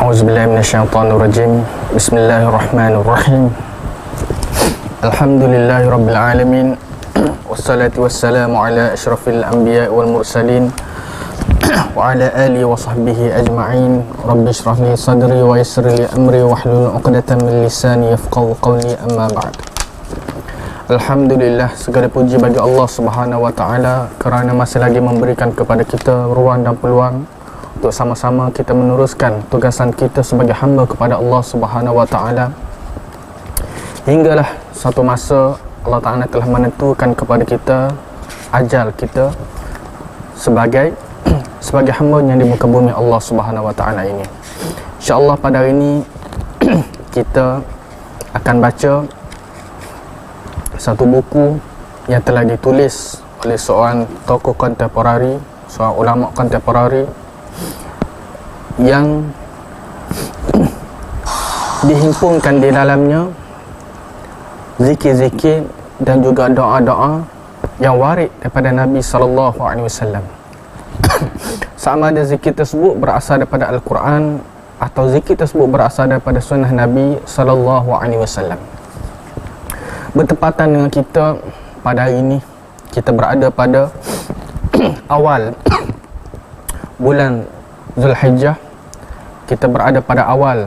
A'udzubillahi minasyaitonirrajim. Bismillahirrahmanirrahim. Alhamdulillahi rabbil alamin. Wassalatu wassalamu ala asyrafil anbiya'i wal mursalin wa ala alihi wa sahbihi ajma'in. Rabbi shrah li sadri wa yassir li amri wahlul 'uqdatam min lisani yafqahu qawli, amma ba'd. Alhamdulillah, segala puji bagi Allah Subhanahu wa taala kerana masih lagi memberikan kepada kita ruang dan peluang untuk sama-sama kita meneruskan tugasan kita sebagai hamba kepada Allah Subhanahu wa taala. Hinggalah satu masa Allah Taala telah menentukan kepada kita ajal kita sebagai hamba yang di muka bumi Allah Subhanahu wa taala ini. Insya-Allah pada hari ini kita akan baca satu buku yang telah ditulis oleh seorang tokoh kontemporari, seorang ulama kontemporari yang dihimpunkan di dalamnya zikir-zikir dan juga doa-doa yang warid daripada Nabi sallallahu alaihi wasallam. Sama ada zikir tersebut berasal daripada Al-Quran atau zikir tersebut berasal daripada sunnah Nabi sallallahu alaihi wasallam. Bertepatan dengan kita pada hari ini, kita berada pada awal bulan Zulhijjah. Kita berada pada awal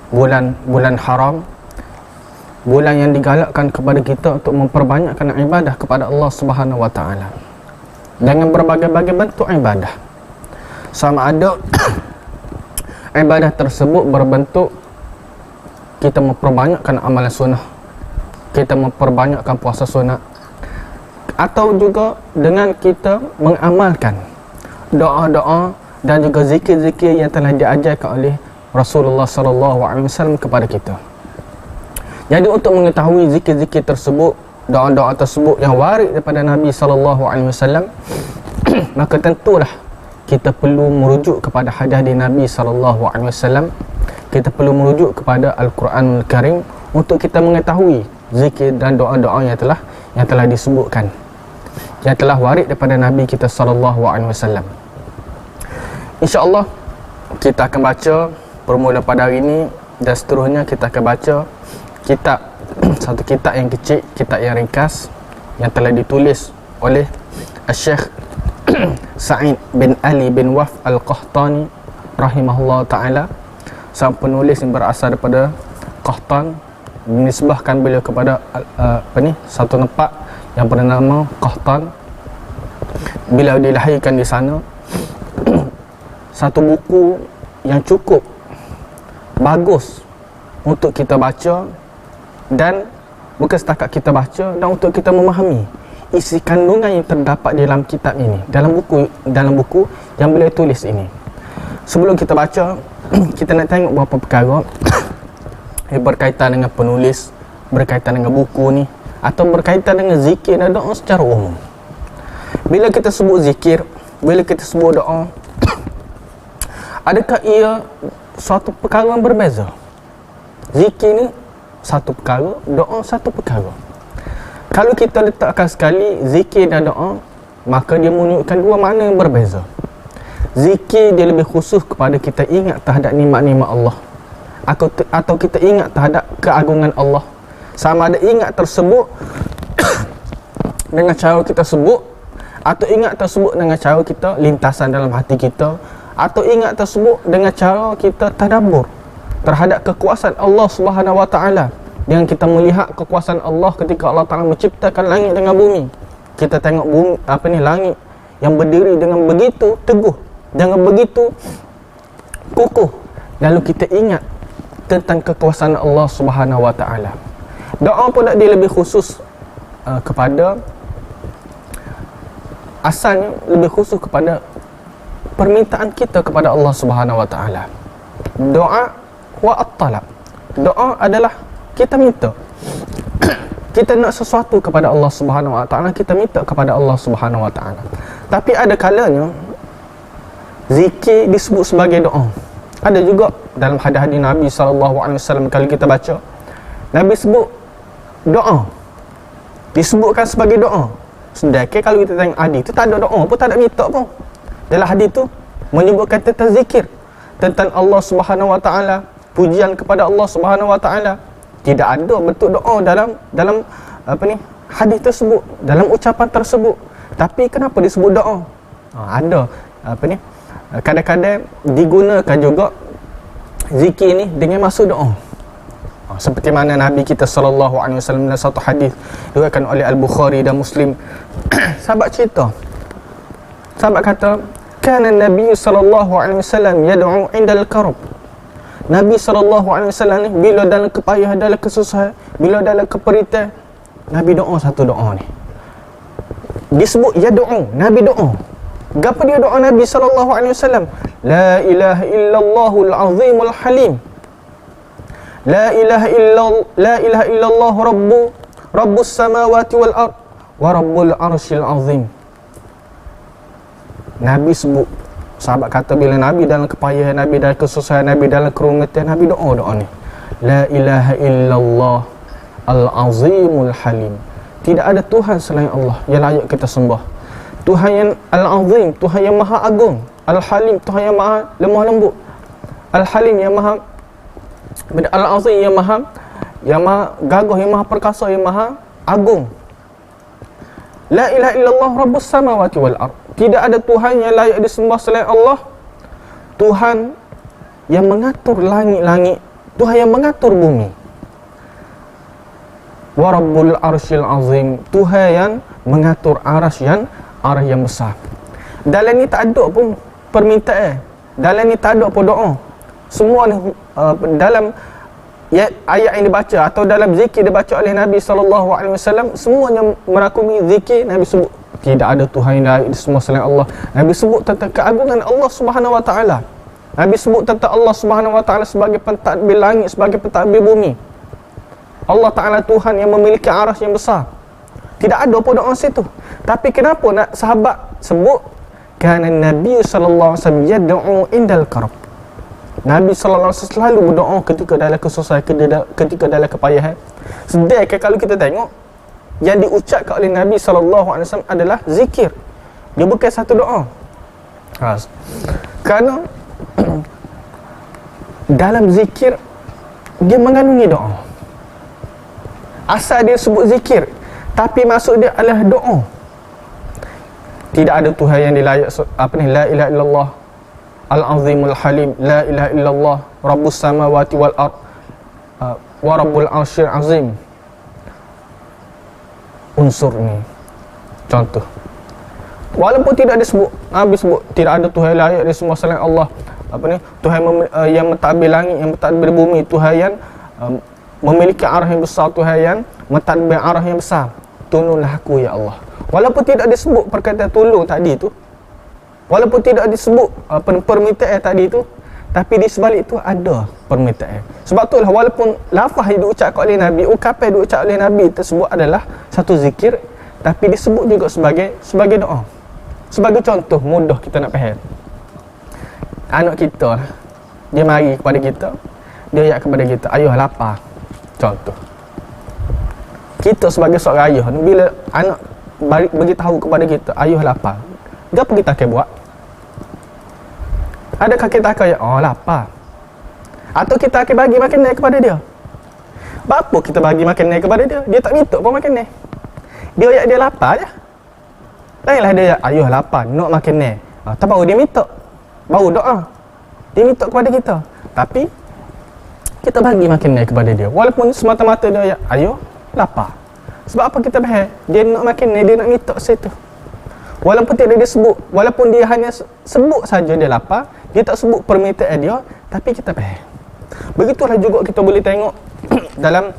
bulan haram, bulan yang digalakkan kepada kita untuk memperbanyakkan ibadah kepada Allah Subhanahu wa taala dengan berbagai-bagai bentuk ibadah. Sama ada ibadah tersebut berbentuk kita memperbanyakkan amalan sunnah, kita memperbanyakkan puasa sunat, atau juga dengan kita mengamalkan doa-doa dan juga zikir-zikir yang telah diajarkan oleh Rasulullah sallallahu alaihi wasallam kepada kita. Jadi untuk mengetahui zikir-zikir tersebut, doa-doa tersebut yang warid daripada Nabi sallallahu alaihi wasallam, maka tentulah kita perlu merujuk kepada hadis dari Nabi sallallahu alaihi wasallam. Kita perlu merujuk kepada Al-Quranul Karim untuk kita mengetahui zikir dan doa-doa yang telah disebutkan, yang telah warid daripada Nabi kita sallallahu alaihi wasallam. InsyaAllah kita akan baca permula pada hari ini, dan seterusnya kita akan baca kitab satu kitab yang kecil, kitab yang ringkas yang telah ditulis oleh Syekh Sa'id bin Ali bin Waf Al-Qahtani rahimahullah ta'ala. Sang penulis yang berasal daripada Qahtan, menisbahkan beliau kepada satu tempat yang bernama Qahtan. Beliau dilahirkan di sana. Satu buku yang cukup bagus untuk kita baca, dan bukan setakat kita baca, dan untuk kita memahami isi kandungan yang terdapat dalam kitab ini, dalam buku yang beliau tulis ini. Sebelum kita baca, kita nak tengok beberapa perkara yang berkaitan dengan penulis, berkaitan dengan buku ni, atau berkaitan dengan zikir dan doa secara umum. Bila kita sebut zikir, bila kita sebut doa, adakah ia suatu perkara yang berbeza? Zikir ni satu perkara, doa satu perkara. Kalau kita letakkan sekali zikir dan doa, maka dia menunjukkan dua makna yang berbeza. Zikir dia lebih khusus kepada kita ingat terhadap nikmat-nikmat Allah, atau kita ingat terhadap keagungan Allah. Sama ada ingat tersebut dengan cara kita sebut, atau ingat tersebut dengan cara kita lintasan dalam hati kita, atau ingat tersebut dengan cara kita tadabbur terhadap kekuasaan Allah Subhanahu wa taala. Dengan kita melihat kekuasaan Allah ketika Allah Taala menciptakan langit dengan bumi. Kita tengok bumi, langit yang berdiri dengan begitu teguh, dengan begitu kukuh. Lalu kita ingat tentang kekuasaan Allah Subhanahu wa taala. Doa pun dia lebih khusus kepada asalnya, lebih khusus kepada permintaan kita kepada Allah Subhanahu wa taala. Doa wa at-talab. Doa adalah kita minta. Kita nak sesuatu kepada Allah Subhanahu wa taala, kita minta kepada Allah Subhanahu wa taala. Tapi ada kalanya zikir disebut sebagai doa. Ada juga dalam hadis-hadis Nabi sallallahu alaihi wasallam, kalau kita baca, Nabi sebut doa, disebutkan sebagai doa. Sedangkan kalau kita tengok hadis tu tak ada doa pun, tak ada minta pun. Dalam hadis tu menyebutkan tentang zikir, tentang Allah Subhanahu Wa Taala, pujian kepada Allah Subhanahu Wa Taala. Tidak ada bentuk doa dalam hadis tersebut, dalam ucapan tersebut. Tapi kenapa disebut doa? Ada kadang-kadang digunakan juga zikir ni dengan maksud doa. Seperti mana Nabi kita sallallahu alaihi wasallam dalam satu hadis diriwayatkan oleh Al-Bukhari dan Muslim. Sahabat cerita, sahabat kata, kana Nabi sallallahu alaihi wasallam yad'u 'inda al-karb. Nabi sallallahu alaihi wasallam ni bila dalam kepayahan, dalam kesusahan, bila dalam keperitan, Nabi doa satu doa ni. Disebut yad'u, Nabi doa. Gapo dia doa Nabi sallallahu alaihi wasallam? La ilaha illallahul azimul halim. La ilaha illallah rabbus samawati wal ard wa rabbul arsyil azim. Nabi sebut, sahabat kata bila Nabi dalam kepayahan, Nabi dalam kesusahan, Nabi dalam kerumitan, Nabi doa ni. La ilaha illallah al-azimul halim. Tidak ada Tuhan selain Allah yang layak kita sembah. Tuhan yang al-azim, Tuhan yang maha agung. Al-halim, Tuhan yang maha lemah lembut. Al-halim yang maha, al-azim yang maha gagah, yang maha perkasa, yang maha agung. La ilaha illallah rabbus samawati wal ard. Tidak ada Tuhan yang layak disembah selain Allah. Tuhan yang mengatur langit-langit, Tuhan yang mengatur bumi. Wa rabbul arsyil azim, Tuhan yang mengatur arasy yang besar. Dalam ni tak ada pun permintaan, dalam ni tak ada pun doa. Semua dalam ayat yang dibaca atau dalam zikir dibaca oleh Nabi SAW, semuanya merakumi zikir. Nabi sebut tidak ada Tuhan yang layak disembah selain Allah. Nabi sebut tentang keagungan Allah Subhanahu Wa Taala. Nabi sebut tentang Allah Subhanahu Wa Taala sebagai pentadbir langit, sebagai pentadbir bumi. Allah Ta'ala Tuhan yang memiliki arasy yang besar. Tidak ada pun doa situ. Tapi kenapa nak sahabat sebut? Kana Nabi sallallahu alaihi wasallam yad'u indal karb. Nabi sallallahu alaihi wasallam selalu berdoa ketika dalam kesusahan, ketika dalam kepayahan. Sedangkan kalau kita tengok yang diucapkan oleh Nabi sallallahu alaihi wasallam adalah zikir. Dia bukan satu doa. Kerana dalam zikir dia mengandungi doa. Asal dia sebut zikir, tapi maksud dia adalah doa. Tidak ada Tuhan yang dilayak la ilaha illallah al-azimul halim, la ilaha illallah rabbus samawati wal ard wa rabbul arsyil azim. Unsur ni contoh, walaupun tidak disebut, Nabi sebut tidak ada Tuhan yang layak disembah selain Allah. Tuhan yang mentadbir langit, yang mentadbir bumi, Tuhan yang memiliki arah yang besar, Tuhan yang mentadbir arah yang besar. Tolonglah aku ya Allah. Walaupun tidak disebut perkataan tolong tadi tu, walaupun tidak disebut permintaan tadi tu, tapi di sebalik tu ada permintaan. Sebab itulah walaupun lafaz yang diucapkan oleh Nabi, ucapan yang diucapkan oleh Nabi tersebut adalah satu zikir, tapi disebut juga sebagai doa. Sebagai contoh mudah kita nak faham. Anak kita lah, dia mari kepada kita, dia ayat kepada kita, ayuh lapar. Contoh, kita sebagai seorang ayah, bila anak beritahu kepada kita, ayuh lapar, apa kita akan buat? Adakah kita akan lapar? Atau kita akan bagi makanan kepada dia? Apa kita bagi makanan kepada dia? Dia tak minta pun makanan. Dia ayat dia lapar je. Lainlah dia ayuh lapar, nak makanan. Tak baru dia minta, baru doa. Dia minta kepada kita, tapi kita bagi makanan kepada dia, walaupun semata-mata dia ayuh lapar. Sebab apa kita faham? Dia nak makanan, dia nak minta situ. Walaupun tidak disebut, walaupun dia hanya sebut saja dia lapar, dia tak sebut permintaan dia, tapi kita faham. Begitulah juga kita boleh tengok dalam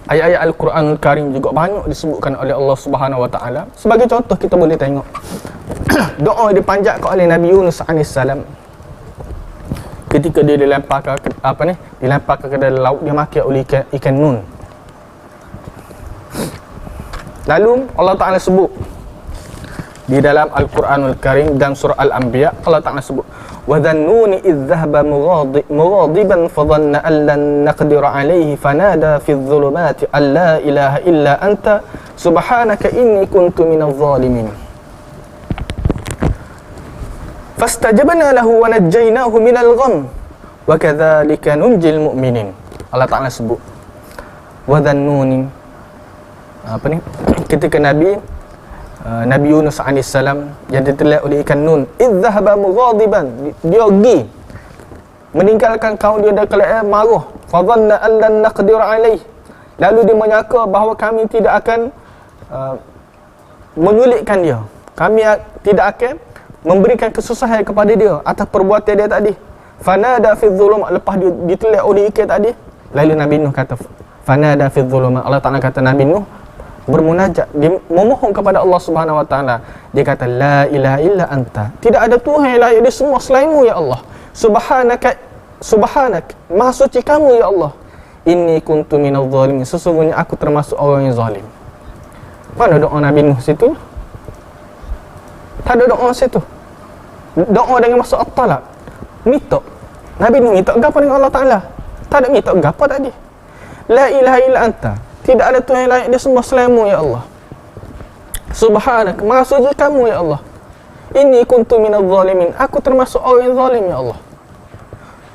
ayat-ayat Al-Quranul Karim juga banyak disebutkan oleh Allah Subhanahu Wa Taala. Sebagai contoh kita boleh tengok doa yang dipanjatkan oleh Nabi Yunus alaihissalam ketika dia dilemparkan ke dalam laut, dia makan oleh ikan nun. Lalu Allah Ta'ala sebut di dalam Al-Quranul Karim dan surah Al-Anbiya, Allah Ta'ala sebut wa dhannuni idh dhahaba mughadiban fadhanna an lan naqdira alayhi fanada fi dhulumati an la ilaha illa anta subhanaka inni kuntu minadh dhalimin. fastajabna lahu wa najjaynahu minal gham wa kadzalika nunjil mu'minin. Allah Ta'ala sebut wa dhannuni, apa ni, ketika Nabi Yunus AS yang ditelan oleh ikan nun, idzahaba mughadiban, dia pergi meninggalkan kaum dia dalam keadaan marah, fa dhanna an lan naqdir alaih, lalu dia menyangka bahawa kami tidak akan menyulitkan dia, kami tidak akan memberikan kesusahan kepada dia atas perbuatan dia tadi. Fanada fi dhulum, lepas dia ditelan oleh ikan tadi, lalu Nabi Nuh kata fanada fi dhulum, Allah Ta'ala kata Nabi Nuh bermunajat, dia memohon kepada Allah Subhanahu Wa Ta'ala. Dia kata la ilaha illa anta, tidak ada Tuhan yang layak di semua selainmu ya Allah. Subhanak, maha suci kamu ya Allah. Inni kuntu minadh zalimin, sesungguhnya aku termasuk orang yang zalim. Mana doa Nabi Nuh situ? Tak ada doa situ. Doa dengan maksud at-talab, minta. Nabi Nuh minta apa dengan Allah Ta'ala? Tak ada minta apa tadi. La ilaha illa anta, tidak ada Tuhan yang layak di semua selainmu ya Allah. Subhanak, maha suci kamu ya Allah. Inni kuntu minadh zalimin, aku termasuk orang yang zalim ya Allah.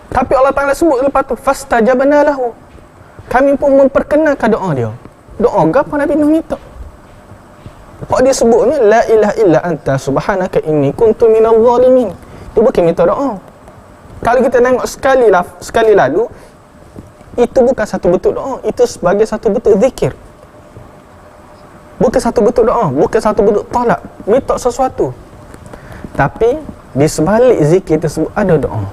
Tapi Allah Ta'ala sebut lepas tu fastajabna lahu, kami pun memperkenalkan doa dia. Doa apa Nabi Nuh minta? Kok dia sebut ni la ilaha illa anta subhanaka inni kuntu minadh zalimin. Dia bukan minta doa. Kalau kita tengok sekali lalu, itu bukan satu bentuk doa, itu sebagai satu bentuk zikir. Bukan satu bentuk doa, bukan satu bentuk talak, minta sesuatu. Tapi di sebalik zikir tersebut ada doa.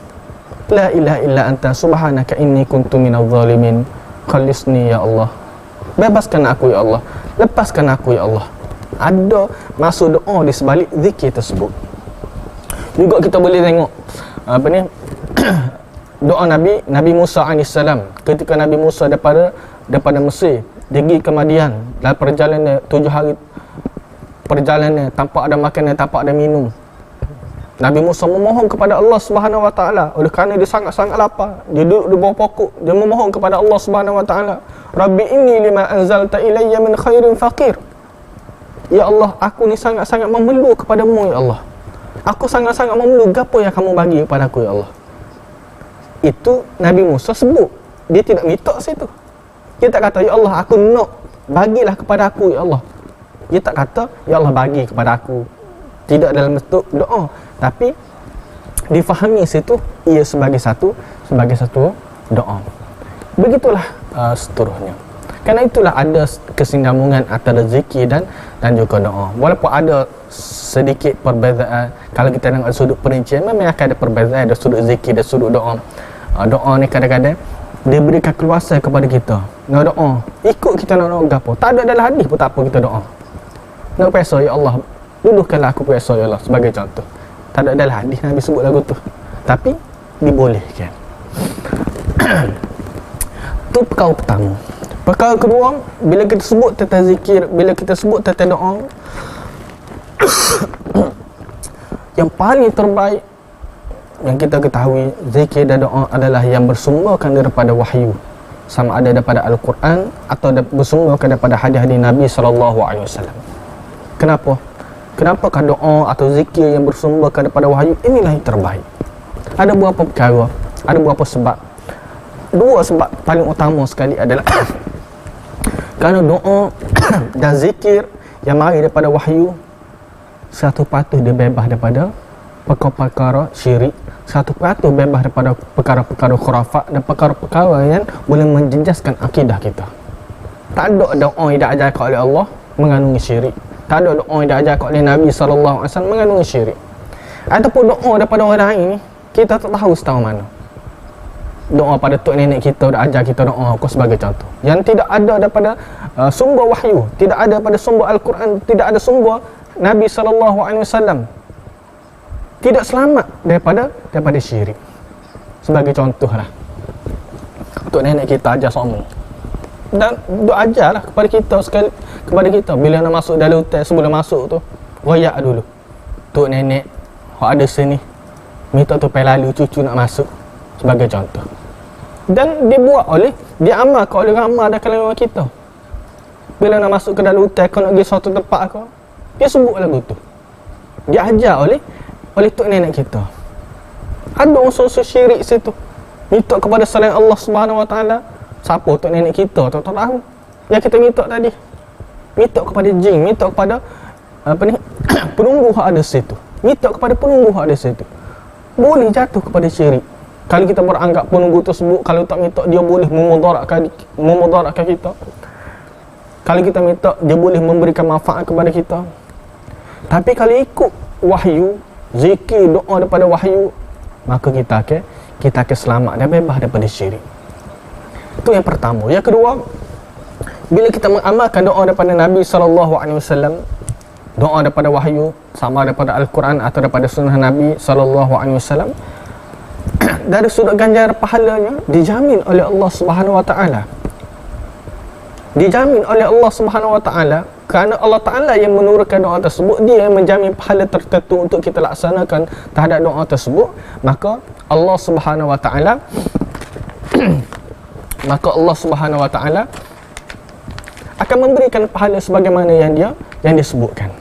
La ilaha illa anta subhanaka inni kuntu minadh zalimin. Khalisni ya Allah. Bebaskan aku ya Allah. Lepaskan aku ya Allah. Ada masuk doa di sebalik zikir tersebut. Juga kita boleh tengok apa ni doa Nabi Musa AS ketika Nabi Musa daripada Mesir dia pergi ke Madian, dalam perjalanan 7 hari perjalanan tanpa ada makanan, tanpa ada minum. Nabi Musa memohon kepada Allah Subhanahu Wa Taala oleh kerana dia sangat-sangat lapar. Dia duduk di bawah pokok, dia memohon kepada Allah Subhanahu Wa Taala, Rabbi inni lima anzalta ilayya min khairin faqir. Ya Allah, aku ni sangat-sangat memerlu kepadamu ya Allah. Aku sangat-sangat memerlu apa yang kamu bagi kepada aku ya Allah. Itu Nabi Musa sebut. Dia tidak minta situ. Dia tak kata ya Allah aku nak, bagilah kepada aku ya Allah. Dia tak kata ya Allah bagi kepada aku. Tidak dalam bentuk doa, tapi difahami situ ia sebagai satu doa. Begitulah seterusnya. Kerana itulah ada kesinambungan antara zikir dan juga doa. Walaupun ada sedikit perbezaan, kalau kita tengok sudut perincian memang akan ada perbezaan, ada sudut zikir dan sudut doa. Doa ni kadang-kadang dia berikan keluasan kepada kita. Nak doa, ikut kita nak doa apa. Tak ada dalam hadis pun tak apa kita doa. Nak peso ya Allah, luluhkanlah aku peso ya Allah, sebagai contoh. Tak ada dalam hadis Nabi sebut lagu tu. Tapi dibolehkan. Tu perkara pertama. Perkara kedua, bila kita sebut tentang zikir, bila kita sebut tentang doa, yang paling terbaik yang kita ketahui, zikir dan doa adalah yang bersumberkan daripada wahyu, sama ada daripada Al-Quran atau bersumberkan daripada hadis-hadis Nabi SAW. Kenapa? Kenapakah doa atau zikir yang bersumberkan daripada wahyu inilah yang terbaik? Ada beberapa perkara, ada beberapa sebab. Dua sebab paling utama sekali adalah kerana doa dan zikir yang mari daripada wahyu, satu patuh dia bebas daripada perkara-perkara syirik, satu patuh bebas daripada perkara-perkara khurafat dan perkara-perkara yang boleh menjejaskan akidah kita. Tak ada doa yang diajarkan oleh Allah mengandungi syirik. Tak ada doa yang diajarkan oleh Nabi SAW mengandungi syirik. Ataupun doa daripada orang lain ni, kita tak tahu setahu mana. Doa pada tok nenek kita dah ajar kita doa, aku sebagai contoh, yang tidak ada daripada sumber wahyu, tidak ada pada sumber Al-Quran, tidak ada sumber Nabi SAW, tidak selamat daripada syirik. Sebagai contoh lah, tok nenek kita ajar semua, dan dia ajarlah kepada kita sekali, kepada kita bila nak masuk dalam hotel, sebelum masuk tu royak dulu tok nenek hok ada sini minta tupai lalu cucu nak masuk, sebagai contoh. Dan diamalkan oleh ramai ada kalangan kita. Bila nak masuk ke dalam hotel, kau nak pergi suatu tempat kau, dia sebut lagu tu. Dia ajar oleh oleh tok nenek kita. Ada unsur-unsur syirik situ. Minta kepada selain Allah Subhanahu Wa Taala. Siapa tok nenek kita? Tak tahu. Yang kita minta tadi. Minta kepada jin, minta kepada penunggu yang ada situ. Minta kepada penunggu yang ada situ. Boleh jatuh kepada syirik. Kalau kita beranggap penunggu tersebut, kalau tak minta dia boleh memudaratkan kita. Kalau kita minta dia boleh memberikan manfaat kepada kita. Tapi kalau ikut wahyu, zikir, doa daripada wahyu, maka kita akan selamat dan bebas daripada syirik. Itu yang pertama. Yang kedua, bila kita mengamalkan doa daripada Nabi SAW, doa daripada wahyu, sama daripada Al-Quran atau daripada sunnah Nabi SAW, dari sudut ganjar pahalanya dijamin oleh Allah Subhanahu Wa Taala. Dijamin oleh Allah Subhanahu Wa Taala, kerana Allah Taala yang menurunkan doa tersebut, dia yang menjamin pahala tertentu untuk kita laksanakan terhadap doa tersebut. Maka Allah Subhanahu Wa Taala akan memberikan pahala sebagaimana yang disebutkan.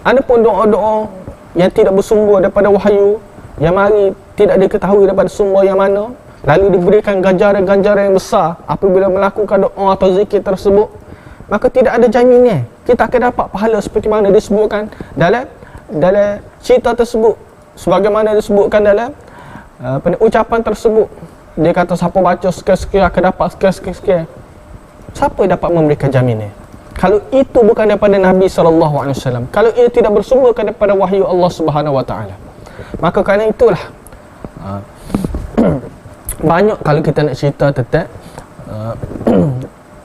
Adapun doa-doa yang tidak bersumber daripada wahyu, yang mari tidak diketahui daripada sumber yang mana, lalu diberikan ganjaran-ganjaran yang besar apabila melakukan doa atau zikir tersebut, maka tidak ada jaminan kita akan dapat pahala seperti mana disebutkan dalam cerita tersebut. Sebagaimana disebutkan dalam ucapan tersebut, dia kata siapa baca sekian-sekian akan dapat sekian-sekian. Siapa yang dapat memberikan jaminan? Kalau itu bukan daripada Nabi SAW, kalau ia tidak bersumberkan daripada wahyu Allah Subhanahu Wa Taala, maka kerana itulah banyak kalau kita nak cerita tentang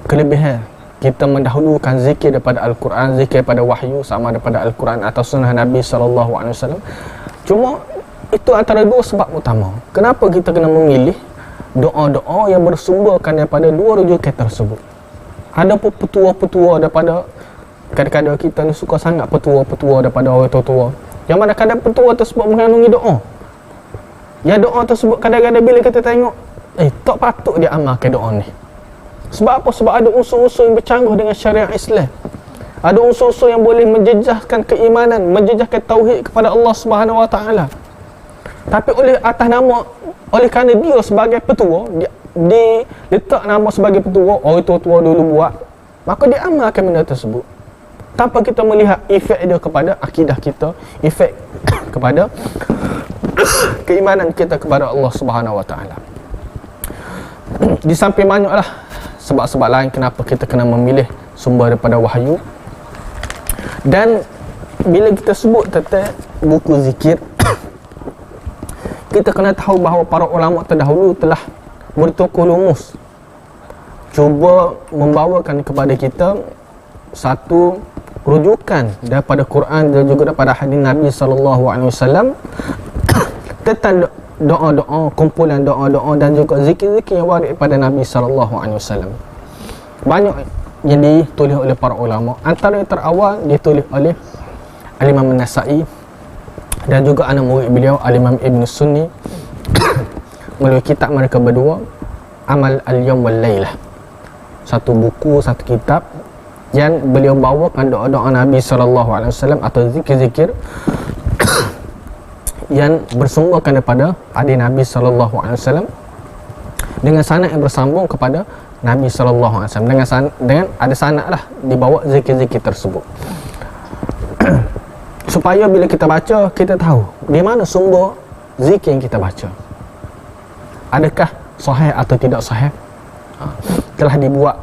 kelebihan kita mendahulukan zikir daripada Al-Quran, zikir daripada wahyu, sama daripada Al-Quran atau sunnah Nabi SAW. Cuma itu antara dua sebab utama kenapa kita kena memilih doa-doa yang bersumberkan daripada dua rujukan tersebut. Ada pun petua-petua daripada, kadang-kadang kita ni suka sangat petua-petua daripada orang tua-tua, yang mana kadang petua tersebut mengandungi doa. Yang doa tersebut kadang-kadang bila kita tengok, tak patut dia amalkan doa ni. Sebab apa? Sebab ada unsur-unsur yang bercanggah dengan syariat Islam. Ada unsur-unsur yang boleh menjejaskan keimanan, menjejaskan tauhid kepada Allah Subhanahu Wa Taala. Tapi oleh kerana dia sebagai petua, dia letak nama sebagai petua, orang tua-tua dulu buat, maka dia amalkan benda tersebut tanpa kita melihat efek dia kepada akidah kita, efek kepada keimanan kita kepada Allah Subhanahu Wa Taala. Di samping banyaklah sebab-sebab lain kenapa kita kena memilih sumber daripada wahyu. Dan bila kita sebut tentang buku zikir, kita kena tahu bahawa para ulama terdahulu telah bertokol lumus cuba membawakan kepada kita satu rujukan daripada Quran dan juga daripada hadis Nabi SAW tentang doa-doa, kumpulan doa-doa dan juga zikir-zikir yang warid pada Nabi SAW. Banyak yang ditulis oleh para ulama. Antara yang terawal ditulis oleh Al-Imam An-Nasa'i dan juga anak murid beliau Al-Imam Ibn Sunni melalui kitab mereka berdua, Amal Al-Yawm Wal Laylah. Satu buku, satu kitab yang beliau bawakan doa-doa Nabi SAW atau zikir-zikir yang bersumberkan daripada hadis Nabi SAW dengan sanad yang bersambung kepada Nabi SAW, dengan ada sanad lah dibawa zikir-zikir tersebut. Supaya bila kita baca, kita tahu di mana sumber zikir yang kita baca, adakah sahih atau tidak sahih. Telah dibuat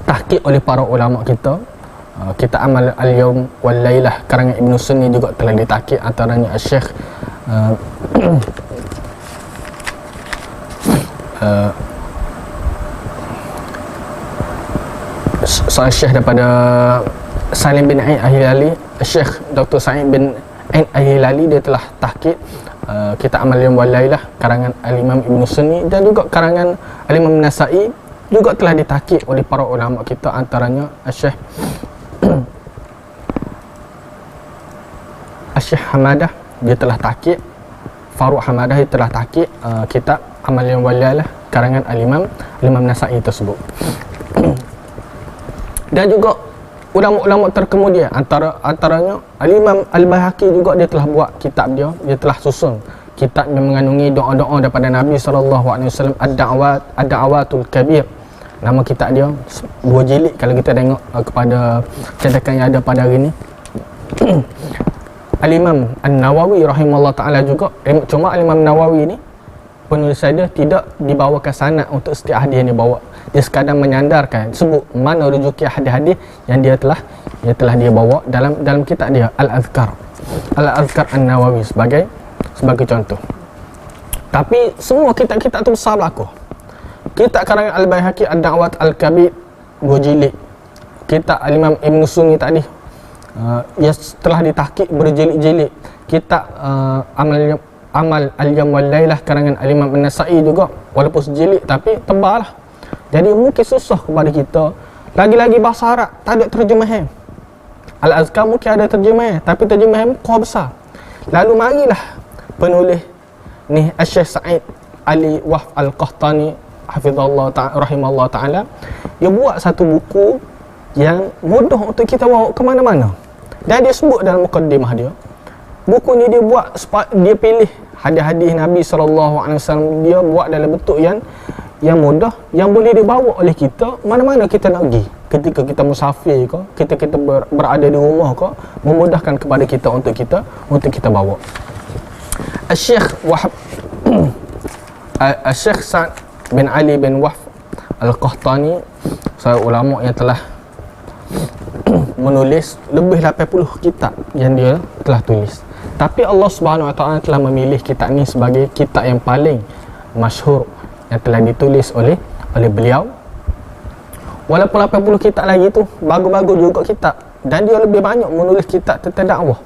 tahqiq oleh para ulama kita. Kita Amal Al-Yawm Wal Laylah karangan Ibn Sunni juga telah ditahqiq, antaranya Syekh Syekh daripada Salim bin Ain Al-Hilali, Syekh Dr. Sa'id bin Ain Al-Hilali, dia telah tahqiq kita Amal Al-Yawm Wal Laylah karangan Al-Imam Ibn Sunni, dan juga karangan Al-Imam Nasa'i juga telah ditahqiq oleh para ulama kita, antaranya Syekh Hamadah, dia telah tahqiq, Faruq Hamadah dia telah tahqiq kitab Amal Al-Yawm Wal Laylah karangan Al-Imam Nasa'i tersebut. Dan juga ulama-ulama terkemudian antaranya Al-Imam Al-Baihaqi juga dia telah buat kitab dia telah susun kitab yang mengandungi doa-doa daripada Nabi SAW, Ad-Da'awatul Kabir. Nama kitab dia 2 jilid kalau kita tengok kepada cetakan yang ada pada hari ni. Al-Imam An-Nawawi rahimahullah ta'ala juga, cuma Al-Imam Nawawi ni penulis dia tidak dibawakan sanad untuk setiap hadis yang dia bawa. Dia sekadar menyandarkan sebut mana rujukan hadis-hadis yang dia telah dia bawa dalam kitab dia Al-Azkar An-Nawawi sebagai contoh. Tapi semua kitab-kitab tu besar berlaku. Kitab karangan Al-Baihaqi Ad-Da'wat Al-Kabir 2 jilid. Kitab Al-Imam Ibn Sunni tadi yang telah ditahqiq berjilid-jilid. Kitab Amal Al-Yam wal Lailah karangan Al-Imam An-Nasa'i juga, walaupun sejilid tapi tebal lah. Jadi mungkin susah kepada kita. Lagi-lagi bahasa Arab tak ada terjemahan. Al-Azkar mungkin ada terjemahan, tapi terjemahan kau besar. Lalu marilah penulis ni Syekh Sa'id Ali Wahf Al-Qahtani hafizallahu ta'ala rahimahullah ta'ala, dia buat satu buku yang mudah untuk kita bawa ke mana-mana. Dan dia sebut dalam mukaddimah dia, buku ni dia buat, dia pilih hadis-hadis Nabi SAW, dia buat dalam bentuk yang mudah, yang boleh dibawa oleh kita mana-mana kita nak pergi. Ketika kita musafir ke, kita berada di rumah ke, memudahkan kepada kita untuk kita bawa. Syekh Sa'd bin Ali bin Wahf Al-Qahtani, seorang ulama yang telah menulis lebih 80 kitab yang dia telah tulis. Tapi Allah Subhanahu Wa Taala telah memilih kitab ni sebagai kitab yang paling masyhur yang telah ditulis oleh beliau. Walaupun 80 kitab lagi tu bagus-bagus juga kitab, dan dia lebih banyak menulis kitab tentang dakwah,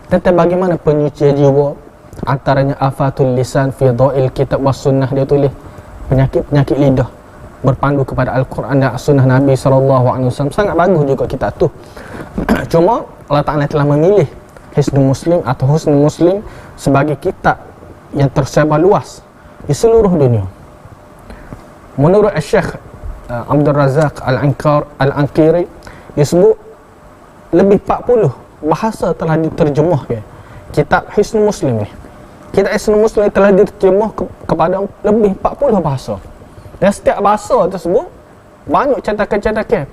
tentang bagaimana penyucian jiwa. Antaranya Afatul Lisan fi Dha'il Kitab was Sunnah, dia tulis penyakit lidah berpandu kepada Al-Quran dan Sunnah Nabi SAW. Sangat bagus juga kitab tu. Cuma Allah Ta'ala telah memilih Hisnul Muslim atau Husnul Muslim sebagai kitab yang tersebar luas di seluruh dunia. Menurut Syekh Abdul Razak Al-Ankiri, disebut lebih 40 bahasa telah diterjemahkan kitab Hisnul Muslim ni. Kitab Hisnul Muslim telah diterjemah kepada lebih 40 bahasa. Dan setiap bahasa tersebut banyak cetakan-cetakan.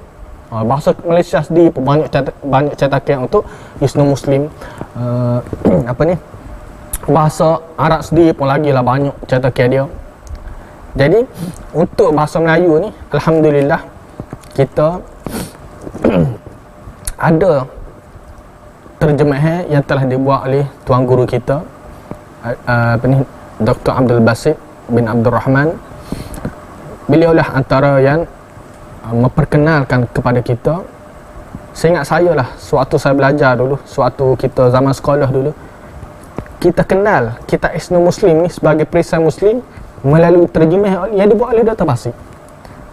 Bahasa Malaysia sendiri pun banyak cetakan untuk Hisnul Muslim. Bahasa Arab sendiri pun lagi lah banyak cetakan dia. Jadi untuk bahasa Melayu ni, alhamdulillah kita ada terjemahan yang telah dibuat oleh tuan guru kita Dr. Abdul Basit bin Abdul Rahman. Beliaulah antara yang memperkenalkan kepada kita. Saya ingat saya lah, sewaktu saya belajar dulu, sewaktu kita zaman sekolah dulu, kita kenal kitab Hisnul Muslim ni sebagai perisai Muslim melalui terjemah yang dibuat oleh Dr. Basit.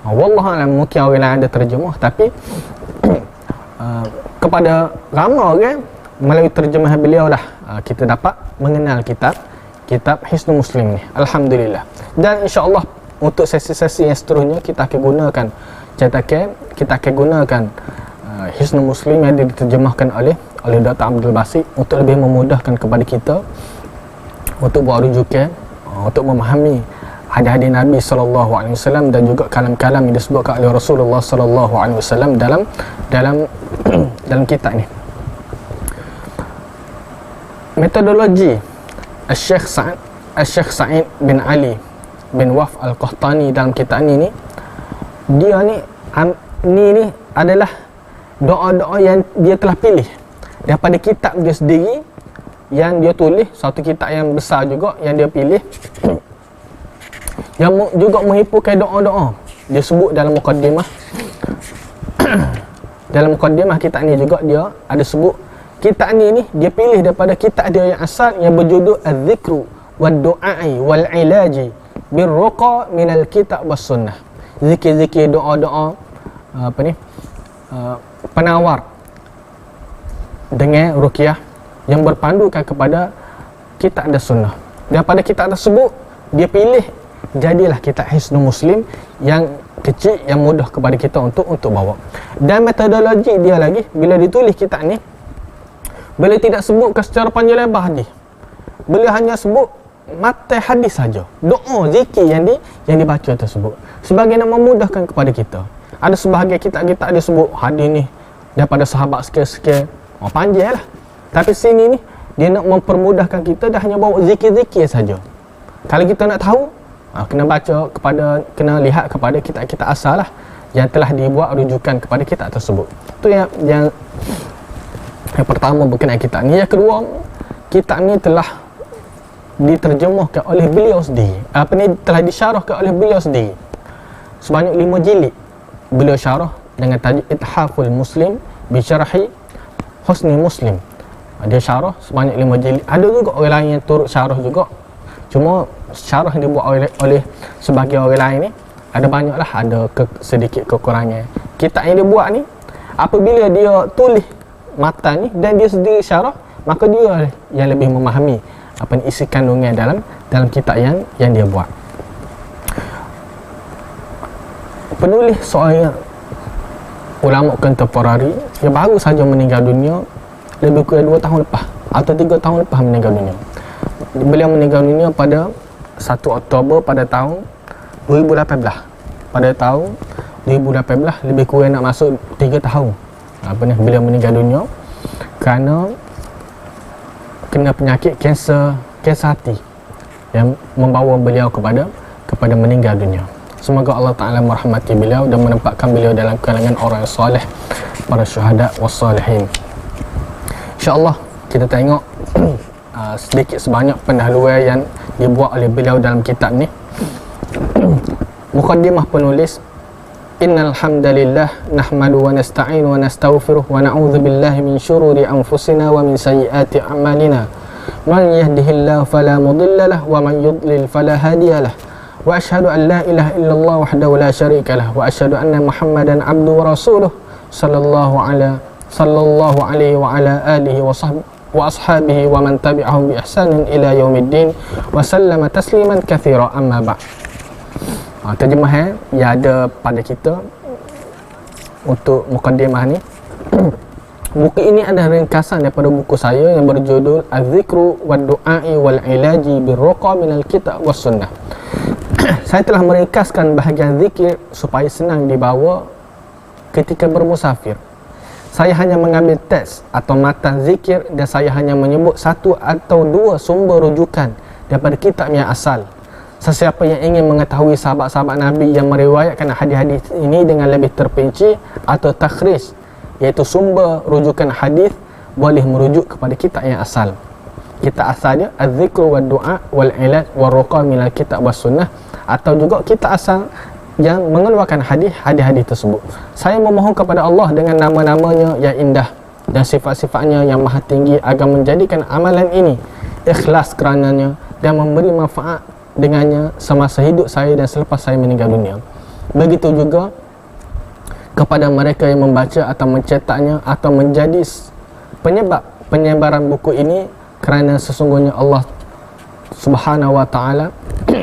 Wallahualam, mungkin orang lain ada terjemah, tapi kepada ramai orang melalui terjemahan beliau lah kita dapat mengenal kitab Hisnul Muslim ni, alhamdulillah. Dan insya-Allah untuk sesi-sesi yang seterusnya kita akan gunakan cetakan, kita akan gunakan Hisnul Muslim yang diterjemahkan oleh Dr. Abdul Basit untuk lebih memudahkan kepada kita untuk buat rujukan, untuk memahami hadis-hadis Nabi SAW dan juga kalam-kalam yang disebutkan oleh Rasulullah SAW dalam kitab ni. Metodologi Syekh Sa'id bin Ali bin Wahf Al-Qahtani dalam kitab ni dia ni adalah doa-doa yang dia telah pilih daripada kitab dia sendiri yang dia tulis, satu kitab yang besar juga yang dia pilih yang juga menghimpulkan doa-doa. Dia sebut dalam mukaddimah dalam mukaddimah kitab ni juga dia ada sebut kitab ni dia pilih daripada kitab dia yang asal yang berjudul Az-Zikru wad-Du'ai wal-Ilaji bir-Ruqa minal Kitab was Sunnah. Zikir-zikir, doa-doa penawar dengan ruqyah yang berpandukan kepada kitab dan sunnah. Daripada kitab tersebut dia pilih jadilah kitab Hisnul Muslim yang kecil yang mudah kepada kita untuk bawa. Dan metodologi dia lagi, bila ditulis kitab ni, beliau tidak sebutkan secara panjang lebar hadis. Beliau hanya sebut matan hadis saja, doa, zikir yang dibaca tersebut, sebagai nak memudahkan kepada kita. Ada sebahagian kitab-kitab dia sebut hadis ni daripada sahabat sekian-sekian, panjang lah. Tapi sini ni dia nak mempermudahkan kita, dah hanya bawa zikir-zikir saja. Kalau kita nak tahu, kena baca kena lihat kepada kitab-kitab asal lah, yang telah dibuat rujukan kepada kitab tersebut. Itu yang pertama berkenaan kitab ni. Yang kedua, kitab ni telah diterjemahkan oleh beliau sendiri. Telah disyarahkan oleh beliau sendiri. Sebanyak 5 jilid beliau syarah dengan tajuk Ithaful Muslim bi Syarhi Husni Muslim. Dia syarah sebanyak 5 jilid. Ada juga orang lain yang turut syarah juga. Cuma syarah yang dibuat oleh sebagai orang lain ni ada banyaklah, ada sedikit kekurangan. Kitab yang dia buat ni, apabila dia tulis matan ni dan dia sendiri syarah, maka dia yang lebih memahami apa ni isi kandungan dalam kitab yang dia buat. Penulis seorang ulama kontemporari yang baru saja meninggal dunia lebih kurang 2 tahun lepas atau 3 tahun lepas meninggal dunia. Beliau meninggal dunia pada 1 Oktober pada tahun 2018. Pada tahun 2018, lebih kurang nak masuk 3 tahun beliau meninggal dunia kerana kena penyakit kanser hati yang membawa beliau kepada meninggal dunia. Semoga Allah Ta'ala merahmati beliau dan menempatkan beliau dalam kalangan orang soleh, para syuhada was salihin. InsyaAllah kita tengok sedikit sebanyak pendahuluan yang dibuat oleh beliau dalam kitab ni. Muqaddimah penulis, Innal hamdalillah nahmadu wa nasta'inu wa nastaghfiruh wa na'udzu billahi min syururi anfusina wa min sayyiati a'malina. Man yahdihillahu fala mudilla lahu wa man yudlil fala hadiya lahu. Wa asyhadu an la ilaha illallah wahdahu la syarika lahu wa asyhadu anna Muhammadan abduhu wa rasuluh sallallahu alaihi wa ala alihi wa ashabihi wa man tabi'ahum bi ihsanin ila yaumiddin wa sallama tasliman katsira, amma ba'd. Terjemahan yang ada pada kita untuk mukaddimah ni. Buku ini adalah ringkasan daripada buku saya yang berjudul Az-Zikru wad-Du'a'i wal-Ilaji bir-Ruqa minal Kitab was Sunnah. Saya telah meringkaskan bahagian zikir supaya senang dibawa ketika bermusafir. Saya hanya mengambil teks atau matan zikir dan saya hanya menyebut 1 atau 2 sumber rujukan daripada kitab yang asal. Sesiapa yang ingin mengetahui sahabat-sahabat Nabi yang meriwayatkan hadis-hadis ini dengan lebih terperinci atau takhrij, iaitu sumber rujukan hadis, boleh merujuk kepada kitab yang asal. Kitab asal dia Az-Zikru wad-Du'a wal-Ilaj war-Ruqa minal Kitab was Sunnah, atau juga kitab asal yang mengeluarkan hadis-hadis tersebut. Saya memohon kepada Allah dengan nama-namanya yang indah dan sifat-sifatnya yang maha tinggi agar menjadikan amalan ini ikhlas kerananya dan memberi manfaat dengannya semasa hidup saya dan selepas saya meninggal dunia. Begitu juga kepada mereka yang membaca atau mencetaknya atau menjadi penyebab penyebaran buku ini, kerana sesungguhnya Allah Subhanahu wa ta'ala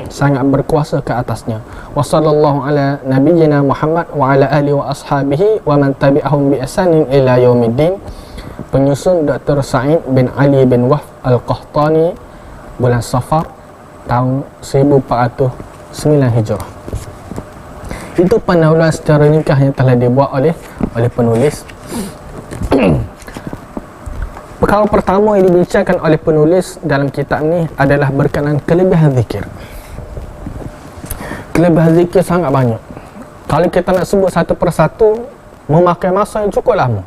sangat berkuasa ke atasnya. Wa sallallahu ala nabiyyina Muhammad wa ala alihi wa ashabihi wa man tabi'ahum bi ihsanin ila yaumiddin. Penyusun Dr. Sa'id bin Ali bin Wahb Al-Qahtani, bulan Safar tahun 1409 Hijrah. Itu pendahuluan secara ringkas yang telah dibuat oleh penulis. Perkara pertama yang dibincangkan oleh penulis dalam kitab ni adalah berkenaan kelebihan zikir. Kelebihan zikir sangat banyak. Kalau kita nak sebut satu persatu, memakai masa yang cukup lama.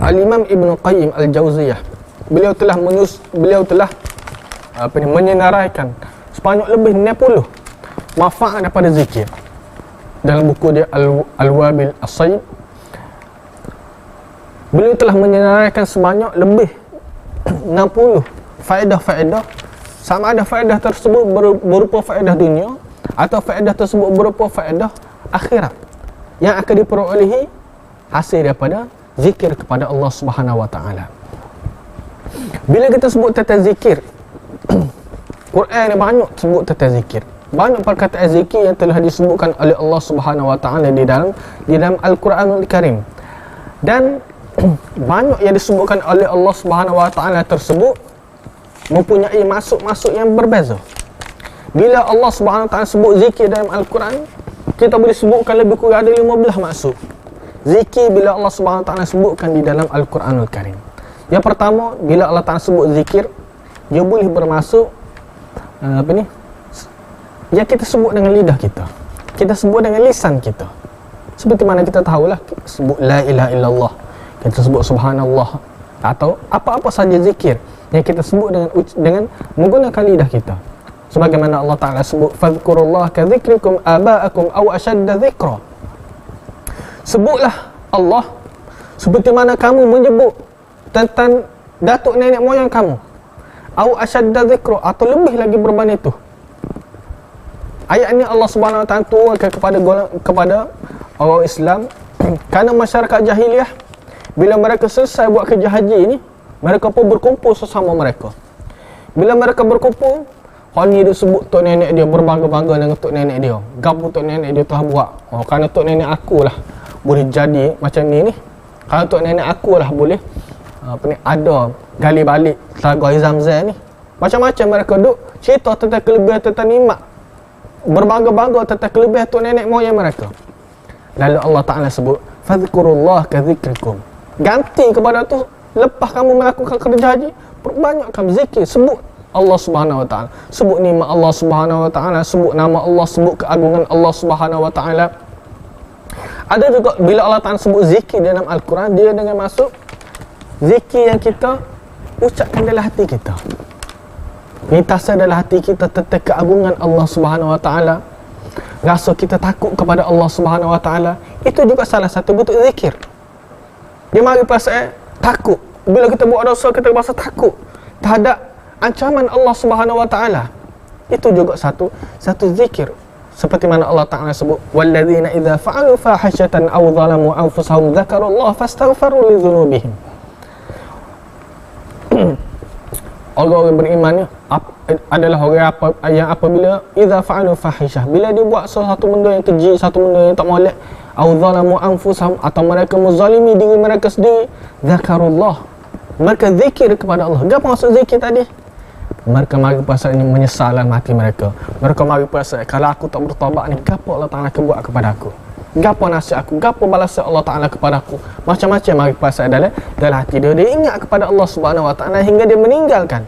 Al-Imam Ibn Qayyim Al-Jauziyah, beliau telah menyenaraikan sebanyak lebih 60 manfaat daripada zikir dalam buku dia Al-Wabil As-Sayyid. Beliau telah menyenaraikan sebanyak lebih 60 faedah-faedah, sama ada faedah tersebut berupa faedah dunia atau faedah tersebut berupa faedah akhirat yang akan diperolehi hasil daripada zikir kepada Allah Subhanahu wa ta'ala. Bila kita sebut tentang zikir, Quran ni banyak sebut tentang zikir. banyak perkataan zikir yang telah disebutkan oleh Allah Subhanahu Wa Taala di dalam Al-Quranul Karim. Dan banyak yang disebutkan oleh Allah Subhanahu Wa Taala tersebut mempunyai maksud-maksud yang berbeza. Bila Allah Subhanahu Wa Taala sebut zikir dalam Al-Quran, kita boleh sebutkan lebih kurang ada 15 maksud zikir bila Allah Subhanahu Wa Taala sebutkan di dalam Al-Quranul Karim. Yang pertama, bila Allah Taala sebut zikir, dia boleh bermaksud yang kita sebut dengan lidah kita, kita sebut dengan lisan kita. Seperti mana kita tahulah, sebut la ilaha illallah, kita sebut subhanallah, atau apa-apa saja zikir yang kita sebut dengan menggunakan lidah kita. Sebagaimana Allah Ta'ala sebut, fadhkurullah ka dzikrikum aba'akum aw ashadda dzikra. Sebutlah Allah seperti mana kamu menyebut tentang datuk nenek moyang kamu, aw ashadda dzikra, atau lebih lagi berbanding itu. Ayat ini Allah Subhanahu Wa Ta'ala turunkan kepada orang Islam kerana masyarakat jahiliah, bila mereka selesai buat kerja haji ini, mereka pun berkumpul sesama mereka. Bila mereka berkumpul, orang ni dia sebut tok nenek dia, berbangga-bangga dengan tok nenek dia. Gapo tok nenek dia telah buat? Oh, kerana tok nenek aku lah boleh jadi macam ni. Kalau tok nenek aku lah boleh ada gali balik telaga air Zamzam ni. Macam-macam mereka duk cerita tentang kelebihan, tentang nikmat, berbangga-bangga tentang kelebihan tok nenek moyang mereka. Lalu Allah Ta'ala sebut, fadhkurullah ka dzikrikum. Ganti kepada tu, lepas kamu melakukan kerja haji, perbanyakkan zikir, sebut Allah Subhanahu Wa Ta'ala, sebut nikmat Allah Subhanahu Wa Ta'ala, sebut nama Allah, sebut keagungan Allah Subhanahu Wa Ta'ala. Ada juga bila Allah Ta'ala sebut zikir dalam Al-Quran, dia dengan masuk zikir yang kita ucapkan dalam hati kita, lintasan dalam hati kita tentang keagungan Allah Subhanahu Wa Ta'ala, rasa kita takut kepada Allah Subhanahu Wa Ta'ala. Itu juga salah satu bentuk zikir. Dia mari perasaan takut. Bila kita buat dosa, kita rasa takut terhadap ancaman Allah Subhanahu Wa Ta'ala. Itu juga satu zikir. Seperti mana Allah Ta'ala sebut, walladzina idza fa'alu fahishatan aw zalamu anfusahum dzakarullaha fastaghfiru li dzunubihim. Orang-orang beriman ni adalah orang yang apabila idza fa'alu fahishah, bila dia buat sesuatu benda yang keji, satu benda yang tak molek, aw zalamu anfusahum, atau mereka menzalimi diri mereka sendiri, dzakarullah, mereka zikir kepada Allah. Apa maksud zikir tadi? Mereka mari perasaan ini menyesal dalam hati mereka. Mereka mari perasaan, kalau aku tak bertaubat ni, gapo Allah Ta'ala akan buat kepada aku? Gapo nasihat aku? Gapo balasan Allah Ta'ala kepada aku? Macam-macam mari perasaan dalam hati dia. Dia ingat kepada Allah Subhanahu Wa Ta'ala hingga dia meninggalkan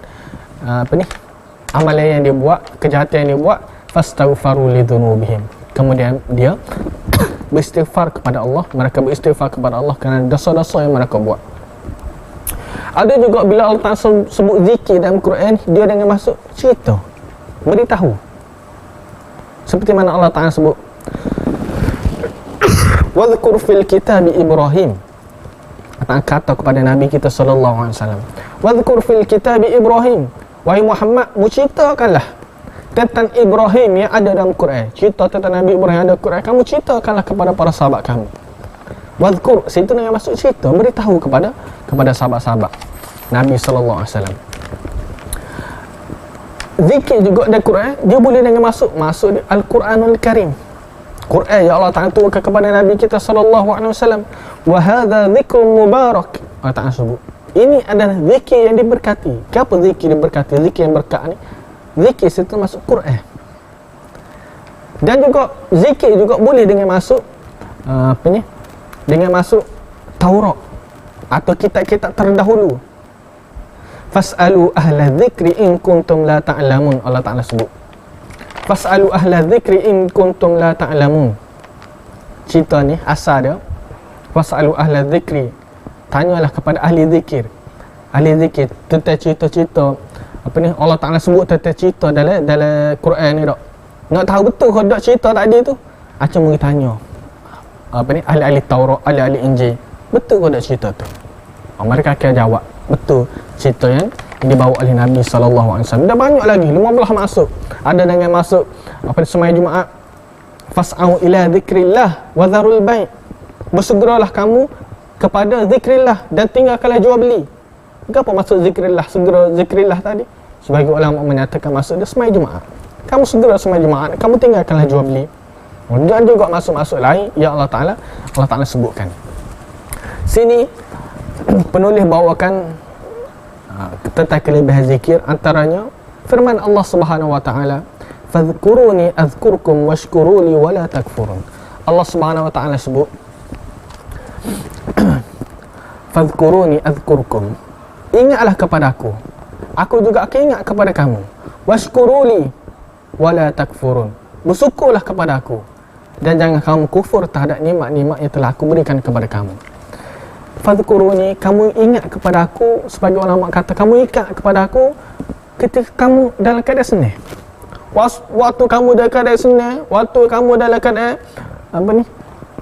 amalan yang dia buat, kejahatan yang dia buat. Fastaghfaru li dzunubihim. Kemudian dia beristighfar kepada Allah. Mereka beristighfar kepada Allah kerana dosa-dosa yang mereka buat. Ada juga bila Allah Ta'ala sebut zikir dalam Quran, dia dengan masuk cerita, beritahu. Seperti mana Allah Ta'ala sebut, wadhkur fil kitabi Ibrahim. Kata kepada Nabi kita sallallahu alaihi wasallam, wadhkur fil kitabi Ibrahim. Wahai Muhammad, ceritakanlah tentang Ibrahim yang ada dalam Quran. Cerita tentang Nabi Ibrahim yang ada dalam Quran, kamu ceritakanlah kepada para sahabat kamu. Wadhkur, situ dengan masuk cerita, beritahu kepada sahabat-sahabat Nabi sallallahu alaihi wasallam. Zikir juga dalam Quran, dia boleh dengan masuk di Al-Quranul Karim. Quran ya Allah Ta'ala turunkan kepada Nabi kita sallallahu alaihi wasallam, wa hadza dzikrun mubarak. Allah Ta'ala sebut, ini adalah zikir yang diberkati. Apa zikir diberkati? Zikir yang berkat ni, zikir situ masuk Quran. Dan juga zikir juga boleh dengan masuk dengan masuk Taurat atau kitab-kitab terdahulu. Fas'alu ahla dzikri in kuntum la ta'lamun. Allah Ta'ala sebut, fas'alu ahla dzikri in kuntum la ta'lamun. Cerita ni asal dia, fas'alu ahla dzikri, tanyalah kepada ahli zikir. Ahli zikir tentang cerita-cerita Allah Ta'ala sebut tentang cerita dalam Quran ni tak. Nak tahu betul ke tak cerita tadi tu, cuma tanya ahli-ahli Taurat, ahli-ahli Injil, betul ke tak cerita tu? Mereka akan jawab, betul cerita yang dibawa oleh Nabi SAW. Dan banyak lagi, 15 masuk. Ada dengan masuk semaya Jumaat, fas'au ila zikrillah wa dharul bai'. Bersegeralah kamu kepada zikrillah dan tinggalkanlah jual beli. Apa maksud zikrillah? Segera zikrillah tadi, sebagai ulama menyatakan maksud dia semaya Jumaat. kamu segera semai jemaah, kamu tinggalkanlah jual beli. Dan juga masuk-masuk lain yang Allah Ta'ala sebutkan. Sini penulis bawakan tentang kelebihan zikir, antaranya firman Allah Subhanahu wa taala, "Fadhkuruni azkurkum washkuruli wala takfurun." Allah Subhanahu wa taala sebut, "Fadhkuruni azkurkum." Ingatlah kepadaku, aku juga akan ingat kepada kamu. Washkuruli wala takfurun. Bersyukurlah kepadaku dan jangan kamu kufur terhadap nikmat-nikmat yang telah aku berikan kepada kamu. Fadhkuruni, kamu ingat kepada aku, sebagai ulama kata, kamu ingat kepada aku ketika kamu dalam keadaan senang. Waktu kamu dalam keadaan senang, waktu kamu dalam keadaan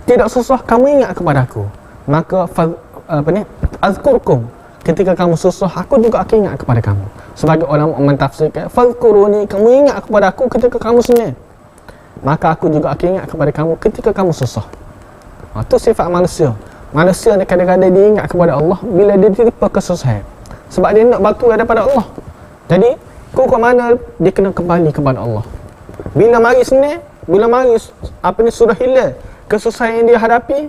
tidak susah, kamu ingat kepada aku. Maka azkurkum, ketika kamu susah, aku juga akan ingat kepada kamu. Sebagai ulama mentafsirkan, fadhkuruni, kamu ingat kepada aku ketika kamu senang, maka aku juga akan ingat kepada kamu ketika kamu susah. Itu sifat manusia. Manusia ni kadang-kadang dia ingat kepada Allah bila dia tertimpa kesusahan, sebab dia nak batu daripada Allah. Jadi ke mana dia kena kembali kepada Allah. Bila mari senang, bila mari sudah hilang kesusahan yang dia hadapi,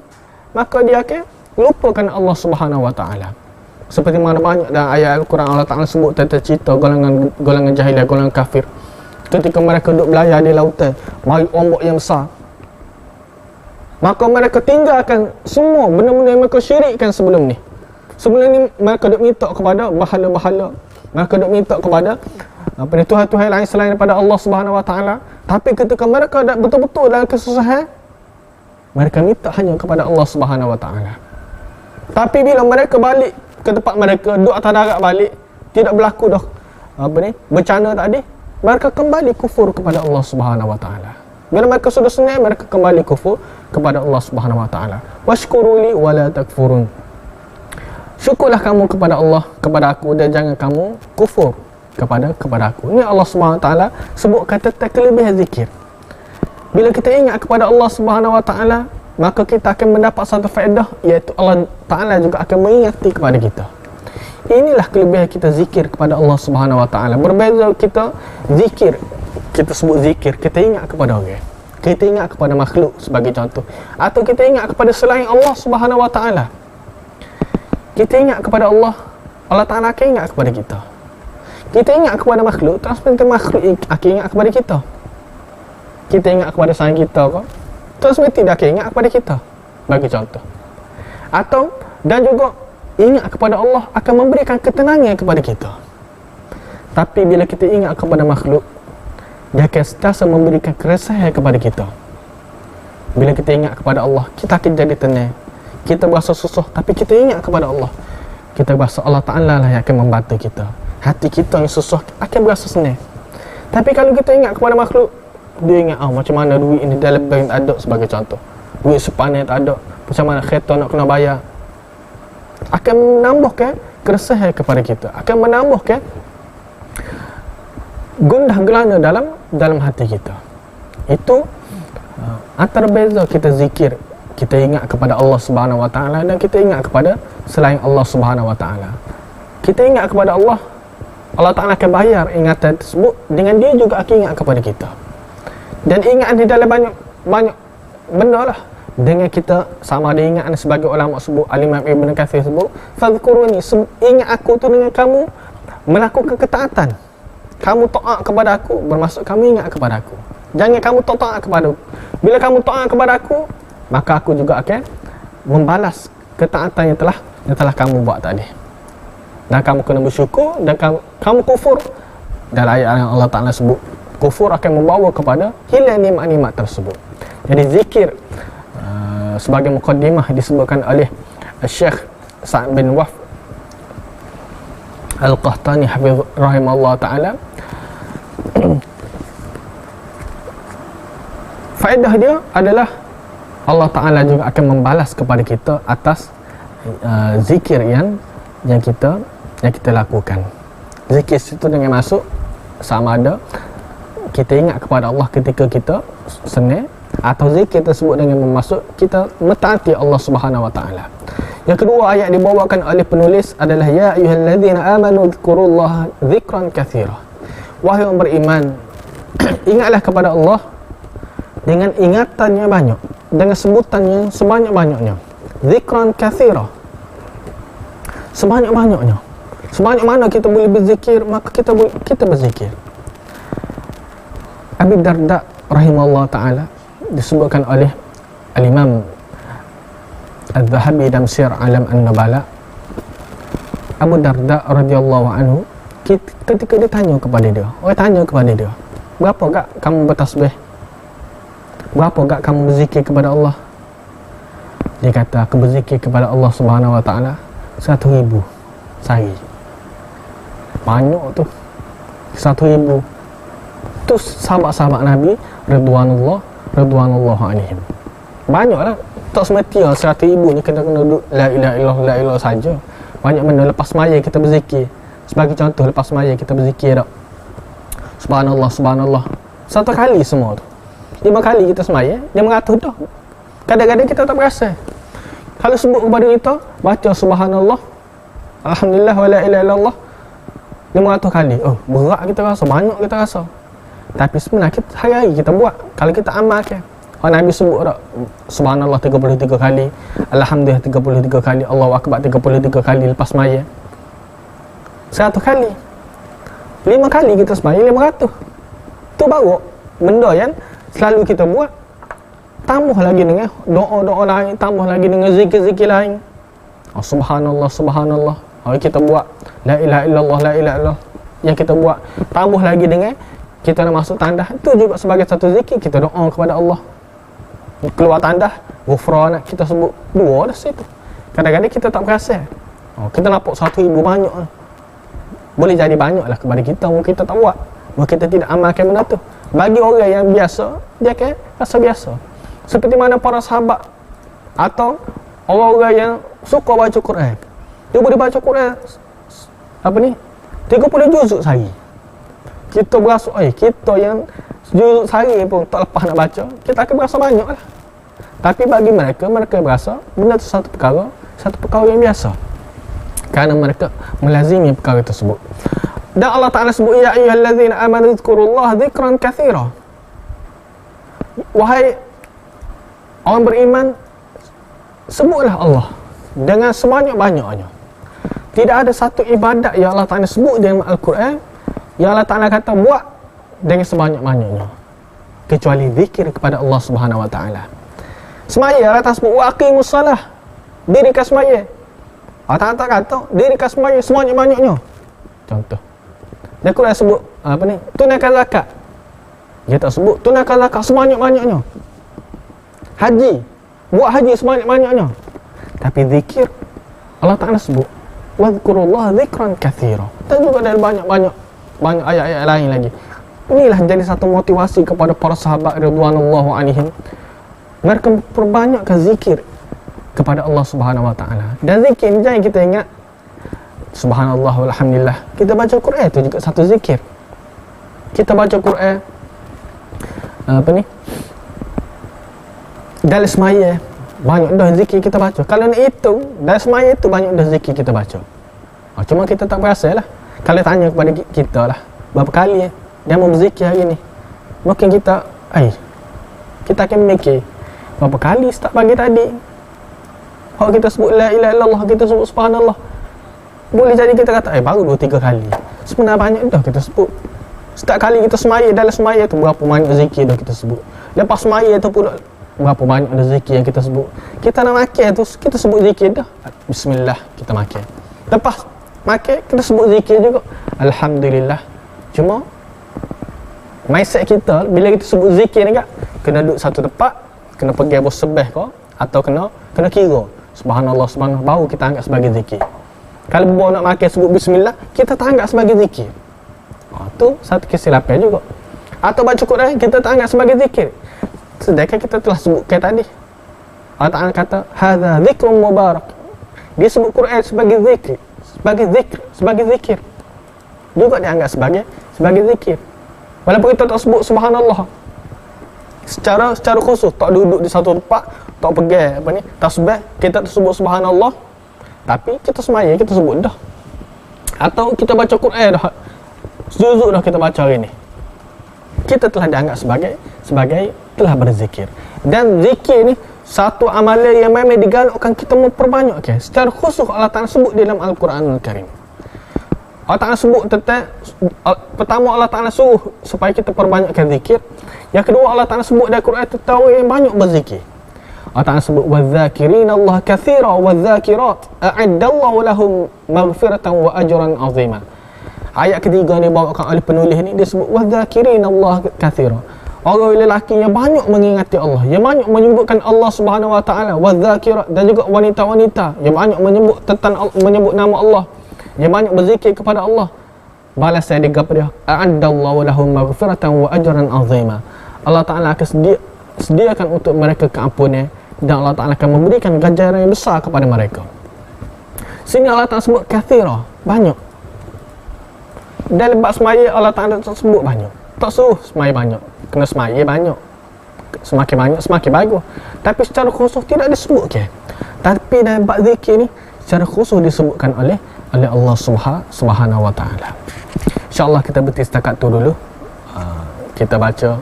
maka dia akan lupakan Allah Subhanahu wa taala. Seperti mana banyak dalam ayat Al-Quran Allah Ta'ala sebut tentang cerita golongan jahiliah, golongan kafir. Ketika mereka duduk belayar di lautan, mari ombak yang besar, maka mereka tinggalkan semua benda-benda yang mereka syirikkan sebelum ni. Sebelum ni mereka duk minta kepada bahala-bahala, mereka duk minta kepada Tuhan-Tuhan lain selain daripada Allah Subhanahu wa taala. Tapi ketika mereka dah betul-betul dalam kesusahan, mereka minta hanya kepada Allah Subhanahu wa taala. Tapi bila mereka balik ke tempat mereka, duk atas darat balik, tidak berlaku dah bencana tadi, mereka kembali kufur kepada Allah Subhanahu wa taala. Bila mereka sudah senang, mereka kembali kufur kepada Allah Subhanahu wa taala. Washkuruli wala takfurun. Syukurlah kamu kepada Allah, kepada aku, dan jangan kamu kufur kepada aku. Ini Allah Subhanahu wa taala sebut kata kelebihan zikir. Bila kita ingat kepada Allah Subhanahu wa taala, maka kita akan mendapat satu faedah, iaitu Allah Taala juga akan mengingati kepada kita. Inilah kelebihan kita zikir kepada Allah Subhanahu wa taala. Berbeza kita zikir, kita sebut zikir, kita ingat kepada orang, kita ingat kepada makhluk sebagai contoh, atau kita ingat kepada selain Allah Subhanahu wa taala. Kita ingat kepada Allah, Allah Taala akan ingat kepada kita. Kita ingat kepada makhluk, terus makhluk akan ingat kepada kita. Kita ingat kepada sayang kita kok, terus tidak akan ingat kepada kita, bagi contoh. Atau dan juga ingat kepada Allah akan memberikan ketenangan kepada kita. Tapi bila kita ingat kepada makhluk, dia akan sentiasa memberikan keresahan kepada kita. Bila kita ingat kepada Allah, kita akan jadi tenang. Kita berasa susah, tapi kita ingat kepada Allah, kita berasa Allah Ta'ala lah yang akan membantu kita. Hati kita yang susah akan berasa senang. Tapi kalau kita ingat kepada makhluk, dia ingat macam mana duit ini dalam bank tak ada, sebagai contoh. Duit sepanen tak ada, macam mana kereta nak kena bayar. Akan menambahkan keresahan kepada kita, akan menambahkan gundah gelana dalam hati kita. Itu antara beza kita zikir, kita ingat kepada Allah Subhanahu wa taala, dan kita ingat kepada selain Allah Subhanahu wa taala. Kita ingat kepada Allah, Allah Taala akan bayar ingatan tersebut dengan dia juga akan ingat kepada kita. Dan ingat di dalam banyak benda lah. Dengan kita sama ada ingat sebagai ulama sebut, Al-Imam Ibn Katsir sebut, fadhkuruni, ingat aku tu dengan kamu melakukan ketaatan. Kamu taat kepada aku, bermaksud kamu ingat kepada aku. Jangan kamu taat kepada aku. Bila kamu taat kepada aku, maka aku juga akan membalas ketaatan yang telah kamu buat tadi. Dan kamu kena bersyukur, dan kamu kufur. Dalam ayat yang Allah Ta'ala sebut, kufur akan membawa kepada hilang nikmat-nikmat tersebut. Jadi zikir sebagai muqaddimah disebutkan oleh Syekh Sa'ad bin Waf Al-Qahtani hafiz rahimahullah ta'ala. Faedah dia adalah Allah Ta'ala juga akan membalas kepada kita atas zikir yang kita lakukan. Zikir itu dengan masuk sama ada kita ingat kepada Allah ketika kita senang, atau zikir tersebut dengan memasuk kita mentaati Allah Subhanahu wa taala. Yang kedua ayat dibawakan oleh penulis adalah ya ayyuhalladzina amanu dzkurullaha dzikran katsira. Wahai orang beriman, ingatlah kepada Allah dengan ingatan yang banyak, dengan sebutan yang sebanyak-banyaknya. Zikran kathira, sebanyak-banyaknya. Sebanyak mana kita boleh berzikir, maka kita berzikir. Abi Darda rahimahullah ta'ala disebutkan oleh Al-Imam Al-Zahabi dalam Syiar Alam An-Nubala. Abu Darda radhiyallahu anhu, ketika dia tanya kepada dia, orang tanya kepada dia, berapa gak kamu bertasbih? Berapa gak kamu berzikir kepada Allah? Dia kata, aku berzikir kepada Allah Subhanahu wa ta'ala 1,000 sehari. Banyak tu, 1,000. Tu sahabat-sahabat Nabi Ridwanullah alaihim. Banyaklah, tak semestinya 100,000 ni kena duduk la ilaha illallah saja. Banyak benda. Lepas semaya kita berzikir, sebagai contoh, lepas semaya kita berzikir tak, subhanallah, subhanallah 1 kali semua tu. 5 kali kita semaya, dia 100 dah. Kadang-kadang kita tak berasa. Kalau sebut kepada kita, baca subhanallah, alhamdulillah, wa la ilaha illallah 500 kali, oh berat kita rasa, banyak kita rasa. Tapi sebenarnya hari-hari kita buat, kalau kita amalkan. Nabi sebut tak, subhanallah 33 kali, alhamdulillah 33 kali, Allahu akbar 33 kali lepas semaya. 100 kali, 5 kali kita semaya 500. Tu baru benda yang selalu kita buat. Tambah lagi dengan doa-doa lain, tambah lagi dengan zikir-zikir lain. Subhanallah, subhanallah, kita buat la ilaha illallah, la ilaha illallah yang kita buat. Tambah lagi dengan kita nak masuk tandah, itu juga sebagai satu zikir. Kita doa kepada Allah. Keluar tandah, ghufran, kita sebut 2 dah situ. Kadang-kadang kita tak perasan. Kita nampak 1,000 banyak. Boleh jadi banyak lah kepada kita, mungkin kita tak buat, mungkin kita tidak amalkan benda tu. Bagi orang yang biasa, dia akan rasa biasa. Seperti mana para sahabat atau orang-orang yang suka baca Quran, dia boleh baca Quran 30 juzuk sehari. Kita berasa, kita yang juzuk sehari pun tak lepas nak baca, kita akan berasa banyak lah. Tapi bagi mereka berasa benda itu satu perkara yang biasa, kerana mereka melazimi perkara tersebut. Dan Allah Ta'ala sebut, ya ayyuhallazina amanu dzkurullaha dzikran katsira. Wahai orang beriman, sebutlah Allah dengan sebanyak-banyaknya. Tidak ada satu ibadat yang Allah Ta'ala sebut dalam Al-Quran yang Allah Ta'ala kata buat dengan sebanyak-banyaknya, kecuali zikir kepada Allah Subhanahu wa Ta'ala. Semaya Allah Ta'ala sebut wa aqimus salah, dirikan semaya. Allah Ta'ala tak kata dirikan semaya sebanyak-banyaknya. Contoh, dia Quran sebut tunaikan zakat, dia tak sebut tunaikan zakat sebanyak-banyaknya. Haji, buat haji sebanyak-banyaknya. Tapi zikir, Allah Ta'ala sebut wadhkurullaha dzikran katsira. Dan juga ada banyak ayat-ayat lain lagi. Inilah jadi satu motivasi kepada para sahabat ridwanullahu alaihim. Mereka perbanyakkan zikir kepada Allah Subhanahu wa Ta'ala. Dan zikir jangan kita ingat subhanallah walhamdulillah. Kita baca Quran itu juga satu zikir. Kita baca Quran dalam semaya, banyak dah zikir kita baca. Kalau nak hitung, dalam semaya itu banyak dah zikir kita baca. Cuma kita tak berasa lah. Kalau tanya kepada kita lah, berapa kali dia mau berzikir hari ni, mungkin kita akan mikir berapa kali start pagi tadi. Kalau kita sebut la ilaha illallah, kita sebut subhanallah, boleh jadi kita kata baru 2-3 kali. Sebenarnya banyak dah kita sebut. Setiap kali kita semaya, dalam semaya tu berapa banyak zikir dah kita sebut. Lepas semaya tu pula berapa banyak dah zikir yang kita sebut. Kita nak makan tu, kita sebut zikir dah. Bismillah, kita makan. Lepas makan, kita sebut zikir juga. Alhamdulillah. Cuma mindset kita, bila kita sebut zikir ni, kena duduk satu tempat, kena pergi bersebeh kau, atau kena kira subhanallah, subhanallah, baru kita anggap sebagai zikir. Kalau bawa nak makan sebut bismillah, kita tak anggap sebagai zikir. Tu satu kesilapan juga. Atau baca Quran, kita tak anggap sebagai zikir, sedangkan kita telah sebutkan tadi. Allah Ta'ala kata hadza zikrun mubarak. Dia sebut Quran sebagai zikir, sebagai zikir juga dianggap sebagai zikir. Walaupun kita tak sebut subhanallah secara khusus, tak duduk di satu tempat, tak pergi tasbih, kita tak sebut subhanallah, tapi kita semaya, kita sebut dah. Atau kita baca Quran dah, juzuk dah kita baca hari ni, kita telah dianggap sebagai telah berzikir. Dan zikir ni satu amalan yang memang digalakkan kita memperbanyakkan. Secara khusus Allah Ta'ala sebut di dalam Al-Quranul Karim. Allah Ta'ala sebut tentang, pertama Allah Ta'ala suruh supaya kita perbanyakkan zikir. Yang kedua Allah Ta'ala sebut dalam Quran tentang yang banyak berzikir. Allah Ta'ala sebut وَالذَّاكِرِينَ اللَّهَ كَثِيرًا وَالذَّاكِرَاتِ أَعَدَّ اللَّهُ لَهُمْ مَغْفِرَةً وَأَجْرًا عَظِيمًا. Ayat ketiga ni dibawakan oleh penulis ni, dia sebut وَالذَّاكِرِينَ اللَّهَ كَثِيرًا. Orang lelaki yang banyak mengingati Allah, yang banyak menyebutkan Allah Subhanahu Wa Ta'ala, wadzakirat, dan juga wanita-wanita yang banyak menyebut nama Allah, yang banyak berzikir kepada Allah. Balasan dia kepada a'addallahu lahum maghfiratan wa ajran 'azima. Allah Ta'ala akan sediakan untuk mereka keampunan, dan Allah Ta'ala akan memberikan ganjaran yang besar kepada mereka. Sini Allah Ta'ala sebut kathira, banyak. Dalam bab semaya Allah Ta'ala sebut banyak. Tak suruh semaya banyak, kena semaya banyak. Semakin banyak semakin bagus. Tapi secara khusus tidak disebut ke. Tapi dalam bab zikir ni secara khusus disebutkan oleh Allah Subhanahu Wa Ta'ala. InsyaAllah kita berhenti setakat tu dulu. Kita baca,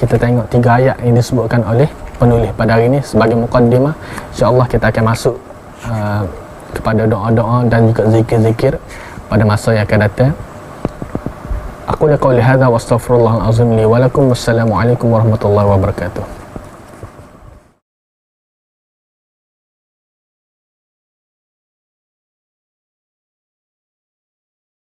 kita tengok 3 ayat yang disebutkan oleh penulis pada hari ini sebagai muqaddimah. InsyaAllah kita akan masuk kepada doa-doa dan juga zikir-zikir pada masa yang akan datang. Aku qouli hadza wa astaghfirullahal azim li wa lakum. Wassalamualaikum warahmatullahi wabarakatuh.